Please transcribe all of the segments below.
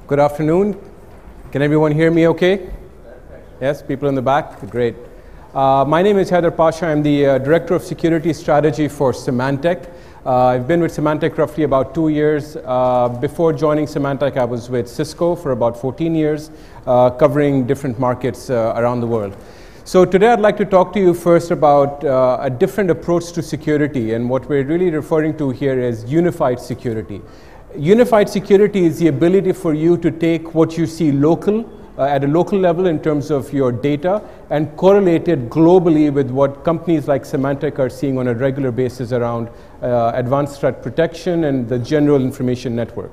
Good afternoon. Can everyone hear me okay? Yes, people in the back? Great. My name is Haider Pasha. I'm the Director of Security Strategy for Symantec. I've been with Symantec roughly about 2 years. Before joining Symantec, I was with Cisco for about 14 years, covering different markets around the world. So today I'd like to talk to you first about a different approach to security, and what we're really referring to here is unified security. Unified security is the ability for you to take what you see at a local level in terms of your data and correlate it globally with what companies like Symantec are seeing on a regular basis around advanced threat protection and the general information network.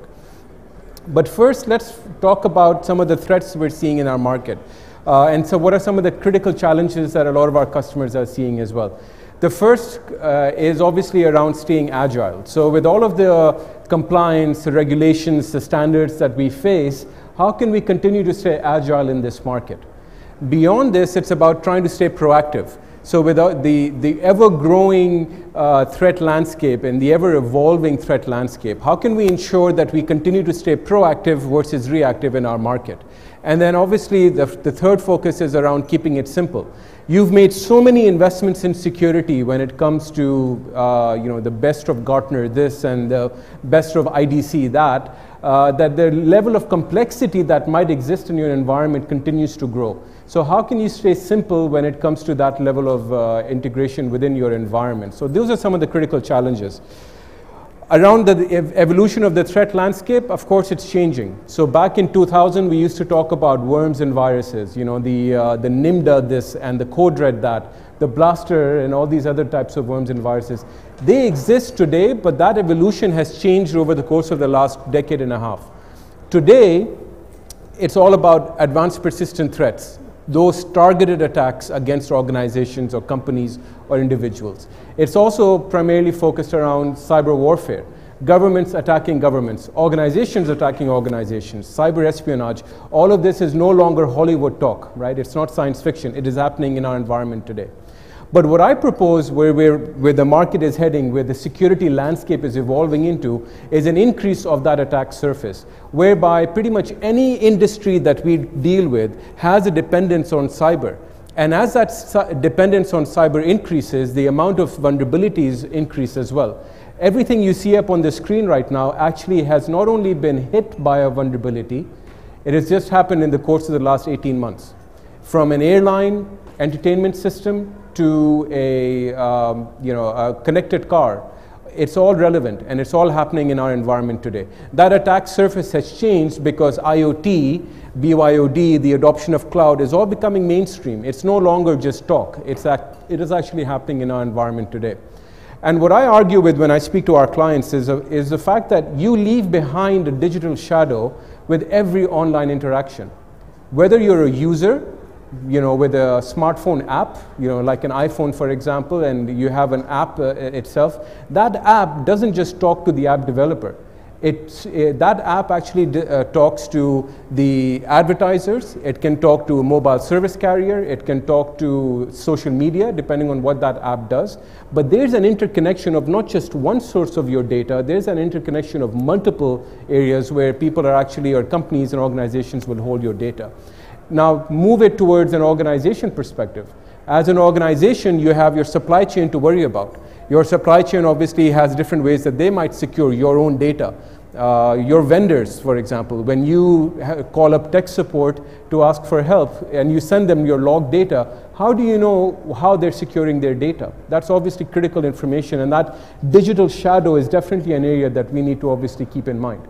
But first, let's talk about some of the threats we're seeing in our market. And so what are some of the critical challenges that a lot of our customers are seeing as well? The first is obviously around staying agile. So with all of the compliance, the regulations, the standards that we face, how can we continue to stay agile in this market? Beyond this, it's about trying to stay proactive. So without the ever-growing threat landscape and the ever-evolving threat landscape, how can we ensure that we continue to stay proactive versus reactive in our market? And then obviously the third focus is around keeping it simple. You've made so many investments in security when it comes to the best of Gartner this and the best of IDC that, that the level of complexity that might exist in your environment continues to grow. So how can you stay simple when it comes to that level of integration within your environment? So those are some of the critical challenges. Around the evolution of the threat landscape, of course, it's changing. So back in 2000, we used to talk about worms and viruses, the NIMDA this and the code red that, the blaster and all these other types of worms and viruses. They exist today, but that evolution has changed over the course of the last decade and a half. Today, it's all about advanced persistent threats, those targeted attacks against organizations or companies or individuals. It's also primarily focused around cyber warfare, governments attacking governments, organizations attacking organizations, cyber espionage. All of this is no longer Hollywood talk, right? It's not science fiction. It is happening in our environment today. But what I propose, where the market is heading, where the security landscape is evolving into, is an increase of that attack surface, whereby pretty much any industry that we deal with has a dependence on cyber. And as that dependence on cyber increases, the amount of vulnerabilities increase as well. Everything you see up on the screen right now actually has not only been hit by a vulnerability, it has just happened in the course of the last 18 months. From an airline entertainment system to a connected car, it's all relevant and it's all happening in our environment today. That attack surface has changed because IoT, BYOD, the adoption of cloud is all becoming mainstream. It's no longer just talk. It is actually happening in our environment today. And what I argue with when I speak to our clients is the fact that you leave behind a digital shadow with every online interaction. Whether you're a user, with a smartphone app, like an iPhone, for example, and you have an app itself, that app doesn't just talk to the app developer. That app actually talks to the advertisers. It can talk to a mobile service carrier. It can talk to social media, depending on what that app does. But there's an interconnection of not just one source of your data. There's an interconnection of multiple areas where people are actually, or companies and organizations will hold your data. Now, move it towards an organization perspective. As an organization, you have your supply chain to worry about. Your supply chain obviously has different ways that they might secure your own data. Your vendors, for example, when you call up tech support to ask for help and you send them your log data, how do you know how they're securing their data? That's obviously critical information, and that digital shadow is definitely an area that we need to obviously keep in mind.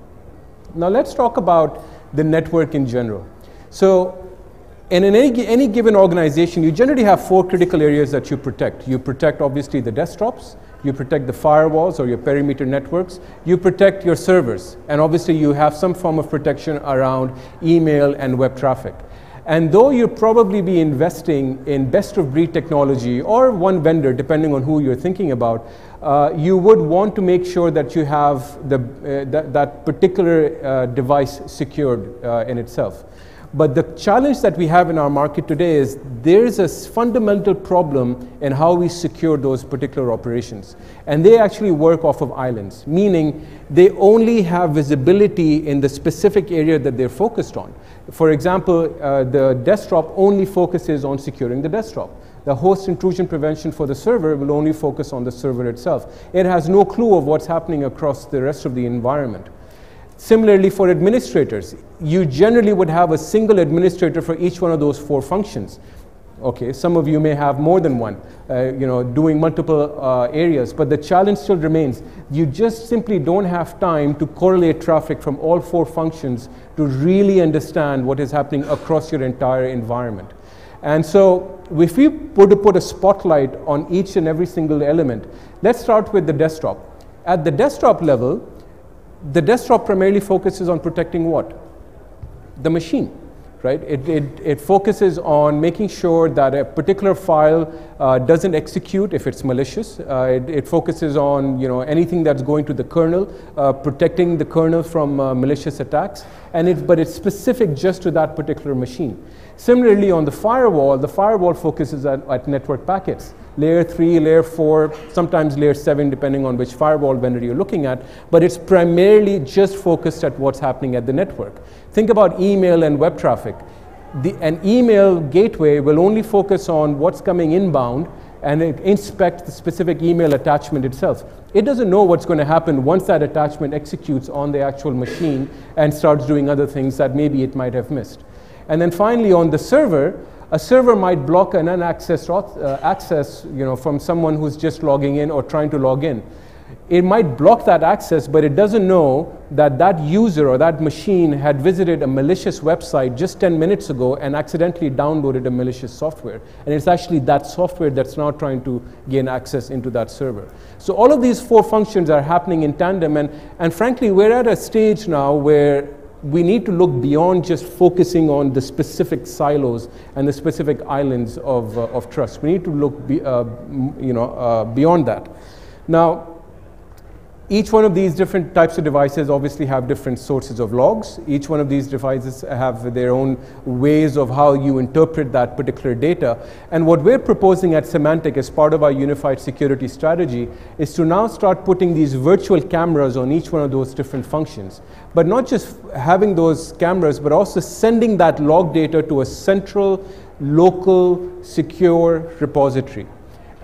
Now let's talk about the network in general. So in any given organization, you generally have 4 critical areas that you protect. You protect, obviously, the desktops. You protect the firewalls or your perimeter networks. You protect your servers. And obviously, you have some form of protection around email and web traffic. And though you'll probably be investing in best-of-breed technology or one vendor, depending on who you're thinking about, you would want to make sure that you have that particular device secured in itself. But the challenge that we have in our market today is there is a fundamental problem in how we secure those particular operations. And they actually work off of islands, meaning they only have visibility in the specific area that they're focused on. For example, the desktop only focuses on securing the desktop. The host intrusion prevention for the server will only focus on the server itself. It has no clue of what's happening across the rest of the environment. Similarly, for administrators, you generally would have a single administrator for each one of those 4 functions. Okay, some of you may have more than one, doing multiple areas, but the challenge still remains. You just simply don't have time to correlate traffic from all 4 functions to really understand what is happening across your entire environment. And so, if we were to put a spotlight on each and every single element, let's start with the desktop. At the desktop level, the desktop primarily focuses on protecting what? The machine, right? It focuses on making sure that a particular file doesn't execute if it's malicious. It focuses on anything that's going to the kernel, protecting the kernel from malicious attacks, but it's specific just to that particular machine. Similarly, on the firewall focuses at network packets. Layer 3, layer 4, sometimes layer 7, depending on which firewall vendor you're looking at, but it's primarily just focused at what's happening at the network. Think about email and web traffic. An email gateway will only focus on what's coming inbound and it inspects the specific email attachment itself. It doesn't know what's going to happen once that attachment executes on the actual machine and starts doing other things that maybe it might have missed. And then finally, on the server, a server might block an unaccessed access from someone who's just logging in or trying to log in. It might block that access, but it doesn't know that that user or that machine had visited a malicious website just 10 minutes ago and accidentally downloaded a malicious software. And it's actually that software that's now trying to gain access into that server. So all of these 4 functions are happening in tandem, and frankly, we're at a stage now where we need to look beyond just focusing on the specific silos and the specific islands of trust. We need to look beyond that. Now, each one of these different types of devices obviously have different sources of logs. Each one of these devices have their own ways of how you interpret that particular data. And what we're proposing at Symantec as part of our unified security strategy is to now start putting these virtual cameras on each one of those different functions. But not just having those cameras, but also sending that log data to a central, local, secure repository.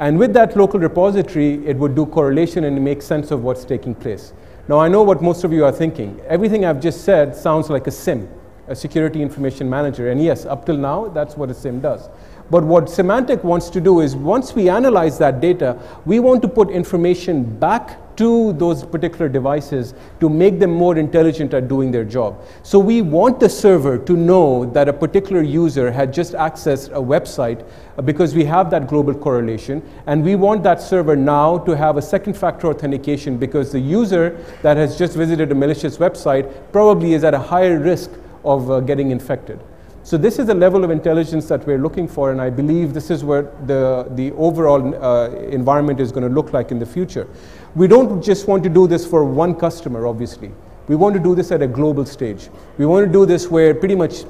And with that local repository, it would do correlation and make sense of what's taking place. Now, I know what most of you are thinking. Everything I've just said sounds like a SIM, a security information manager. And yes, up till now, that's what a SIM does. But what Symantec wants to do is, once we analyze that data, we want to put information back to those particular devices to make them more intelligent at doing their job. So we want the server to know that a particular user had just accessed a website because we have that global correlation, and we want that server now to have a second factor authentication because the user that has just visited a malicious website probably is at a higher risk of getting infected. So this is the level of intelligence that we're looking for, and I believe this is where the overall environment is going to look like in the future. We don't just want to do this for one customer, obviously. We want to do this at a global stage. We want to do this where pretty much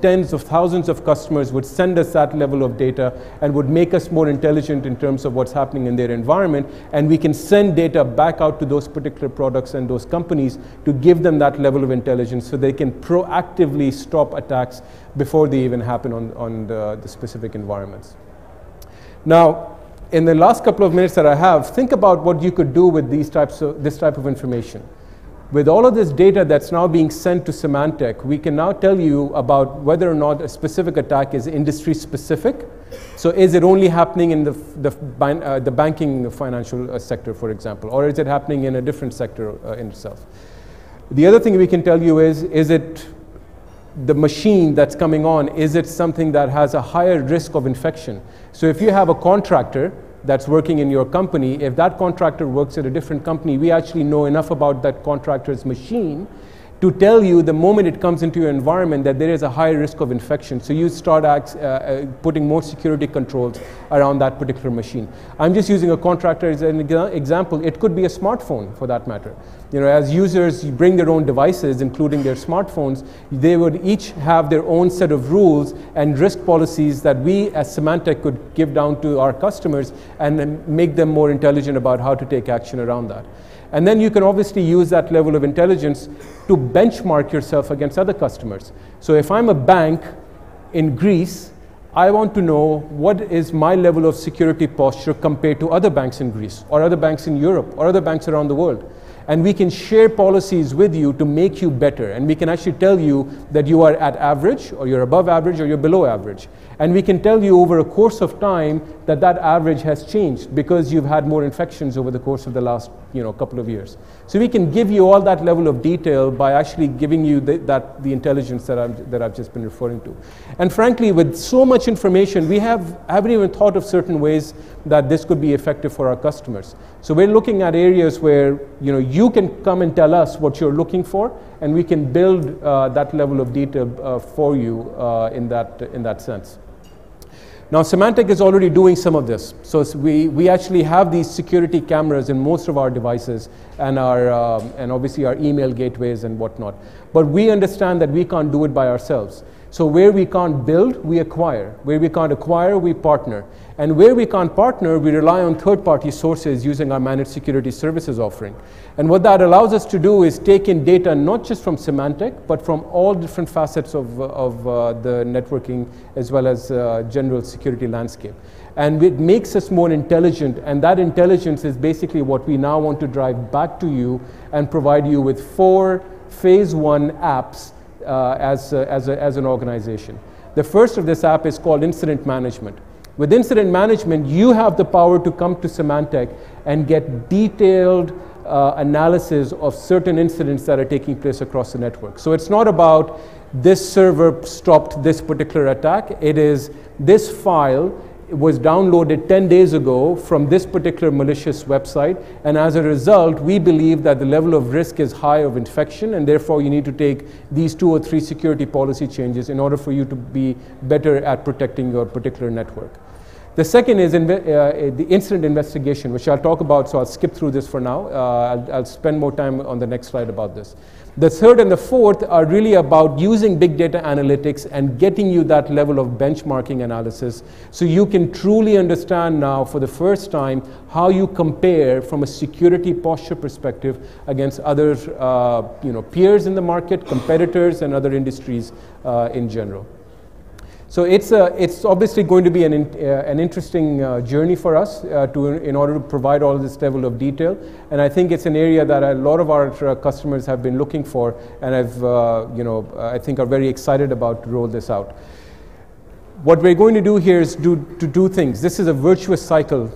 tens of thousands of customers would send us that level of data and would make us more intelligent in terms of what's happening in their environment, and we can send data back out to those particular products and those companies to give them that level of intelligence so they can proactively stop attacks before they even happen on the specific environments. Now, in the last couple of minutes that I have, think about what you could do with this type of information. With all of this data that's now being sent to Symantec, we can now tell you about whether or not a specific attack is industry specific. So is it only happening in the banking financial sector, for example, or is it happening in a different sector in itself? The other thing we can tell you is it the machine that's coming on, is it something that has a higher risk of infection? So if you have a contractor that's working in your company, if that contractor works at a different company, we actually know enough about that contractor's machine to tell you the moment it comes into your environment that there is a high risk of infection. So you start putting more security controls around that particular machine. I'm just using a contractor as an example. It could be a smartphone for that matter. You know, as users bring their own devices, including their smartphones, they would each have their own set of rules and risk policies that we as Symantec could give down to our customers and make them more intelligent about how to take action around that. And then you can obviously use that level of intelligence to benchmark yourself against other customers. So if I'm a bank in Greece, I want to know what is my level of security posture compared to other banks in Greece, or other banks in Europe, or other banks around the world. And we can share policies with you to make you better. And we can actually tell you that you are at average, or you're above average, or you're below average. And we can tell you over a course of time that that average has changed because you've had more infections over the course of the last couple of years. So we can give you all that level of detail by actually giving you the intelligence that I've just been referring to. And frankly, with so much information, we haven't even thought of certain ways that this could be effective for our customers. So we're looking at areas where you can come and tell us what you're looking for, and we can build that level of detail for you in that sense. Now, Symantec is already doing some of this. So we actually have these security cameras in most of our devices and obviously our email gateways and whatnot. But we understand that we can't do it by ourselves. So where we can't build, we acquire. Where we can't acquire, we partner. And where we can't partner, we rely on third-party sources using our managed security services offering. And what that allows us to do is take in data not just from Symantec, but from all different facets of the networking as well as general security landscape. And it makes us more intelligent, and that intelligence is basically what we now want to drive back to you and provide you with 4 phase 1 apps as an organization. The first of this app is called Incident Management. With Incident Management, you have the power to come to Symantec and get detailed analysis of certain incidents that are taking place across the network. So it's not about this server stopped this particular attack. It is this file was downloaded 10 days ago from this particular malicious website, and as a result, we believe that the level of risk is high of infection, and therefore you need to take these 2 or 3 security policy changes in order for you to be better at protecting your particular network. The second is the incident investigation, which I'll talk about, so I'll skip through this for now. I'll spend more time on the next slide about this. The third and the fourth are really about using big data analytics and getting you that level of benchmarking analysis so you can truly understand now for the first time how you compare from a security posture perspective against other peers in the market, competitors, and other industries in general. So it's obviously going to be an interesting journey for us in order to provide all this level of detail, and I think it's an area that a lot of our customers have been looking for, and I think are very excited about to roll this out. What we're going to do here is to do things. This is a virtuous cycle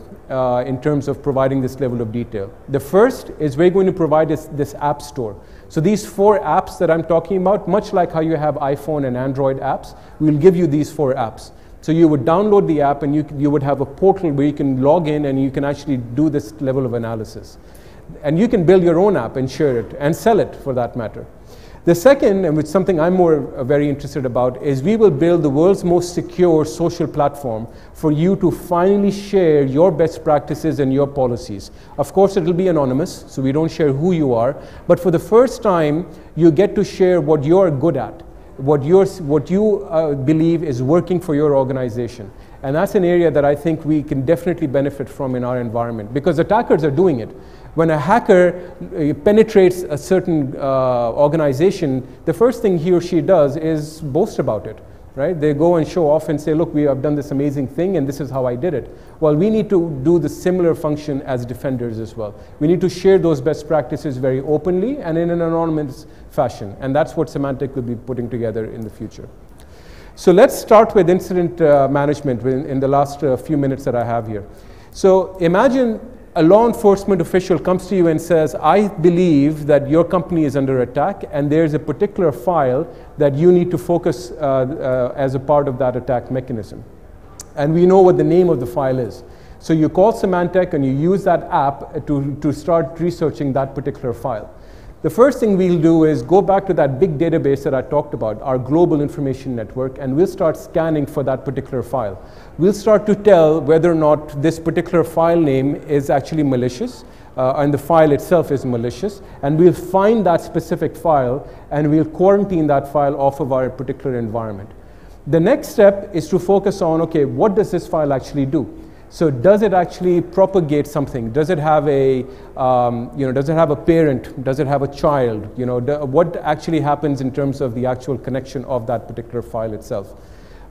in terms of providing this level of detail. The first is we're going to provide this app store. So these 4 apps that I'm talking about, much like how you have iPhone and Android apps, we'll give you these 4 apps. So you would download the app and you would have a portal where you can log in and you can actually do this level of analysis. And you can build your own app and share it and sell it for that matter. The second, and which is something I'm very interested about, is we will build the world's most secure social platform for you to finally share your best practices and your policies. Of course, it will be anonymous, so we don't share who you are, but for the first time, you get to share what you're good at, what you believe is working for your organization. And that's an area that I think we can definitely benefit from in our environment, because attackers are doing it. When a hacker penetrates a certain organization, the first thing he or she does is boast about it, right? They go and show off and say, look, we have done this amazing thing and this is how I did it. Well, we need to do the similar function as defenders as well. We need to share those best practices very openly and in an anonymous fashion. And that's what Symantec will be putting together in the future. So let's start with incident management in the last few minutes that I have here. So imagine a law enforcement official comes to you and says, I believe that your company is under attack and there's a particular file that you need to focus as a part of that attack mechanism. And we know what the name of the file is. So you call Symantec and you use that app to start researching that particular file. The first thing we'll do is go back to that big database that I talked about, our global information network, and we'll start scanning for that particular file. We'll start to tell whether or not this particular file name is actually malicious, and the file itself is malicious, and we'll find that specific file, and we'll quarantine that file off of our particular environment. The next step is to focus on, okay, what does this file actually do? So does it actually propagate something? Does it have a, does it have a parent? Does it have a child? What actually happens in terms of the actual connection of that particular file itself?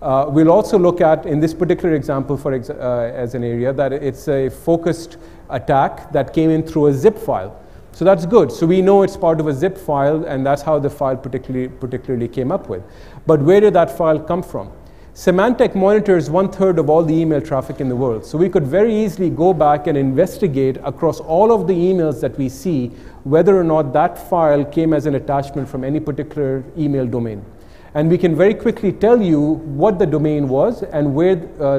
We'll also look at, in this particular example as an area, that it's a focused attack that came in through a zip file. So that's good. So we know it's part of a zip file, and that's how the file particularly came up with. But where did that file come from? Symantec monitors 1/3 of all the email traffic in the world. So we could very easily go back and investigate across all of the emails that we see whether or not that file came as an attachment from any particular email domain. And we can very quickly tell you what the domain was and where,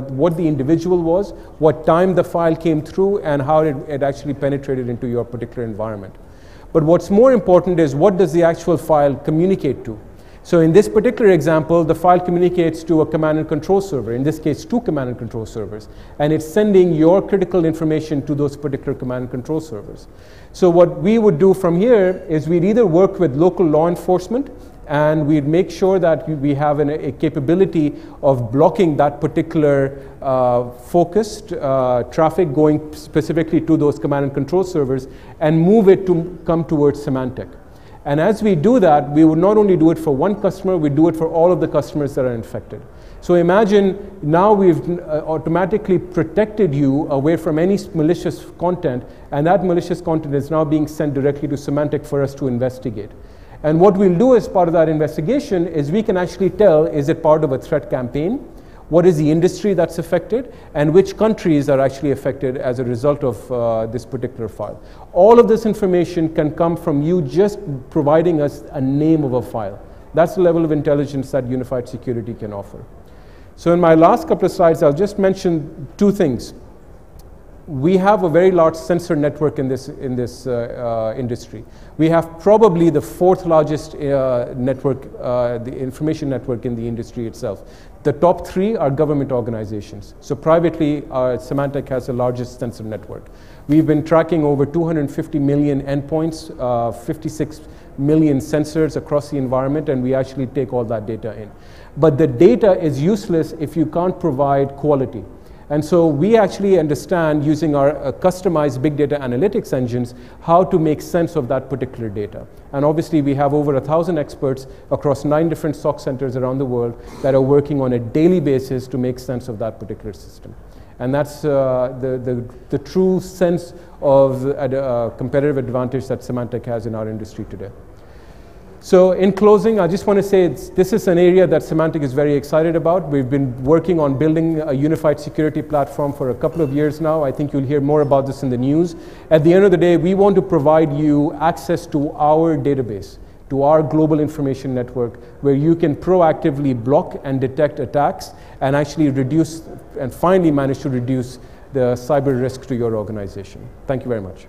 what the individual was, what time the file came through, and how it actually penetrated into your particular environment. But what's more important is, what does the actual file communicate to? So in this particular example, the file communicates to a command and control server, in this case 2 command and control servers, and it's sending your critical information to those particular command and control servers. So what we would do from here is we'd either work with local law enforcement, and we'd make sure that we have a capability of blocking that particular focused traffic going specifically to those command and control servers, and move it to come towards Symantec. And as we do that, we would not only do it for one customer, we do it for all of the customers that are infected. So imagine now we've automatically protected you away from any malicious content, and that malicious content is now being sent directly to Symantec for us to investigate. And what we'll do as part of that investigation is we can actually tell, is it part of a threat campaign? What is the industry that's affected? And which countries are actually affected as a result of this particular file? All of this information can come from you just providing us a name of a file. That's the level of intelligence that unified security can offer. So in my last couple of slides, I'll just mention 2 things. We have a very large sensor network in this industry. We have probably the 4th largest network, the information network in the industry itself. The top 3 are government organizations. So privately, Symantec has the largest sensor network. We've been tracking over 250 million endpoints, 56 million sensors across the environment, and we actually take all that data in. But the data is useless if you can't provide quality. And so we actually understand, using our customized big data analytics engines, how to make sense of that particular data. And obviously we have over 1,000 experts across 9 different SOC centers around the world that are working on a daily basis to make sense of that particular system. And that's the true sense of competitive advantage that Symantec has in our industry today. So in closing, I just want to say this is an area that Symantec is very excited about. We've been working on building a unified security platform for a couple of years now. I think you'll hear more about this in the news. At the end of the day, we want to provide you access to our database, to our global information network, where you can proactively block and detect attacks and actually reduce and finally manage to reduce the cyber risk to your organization. Thank you very much.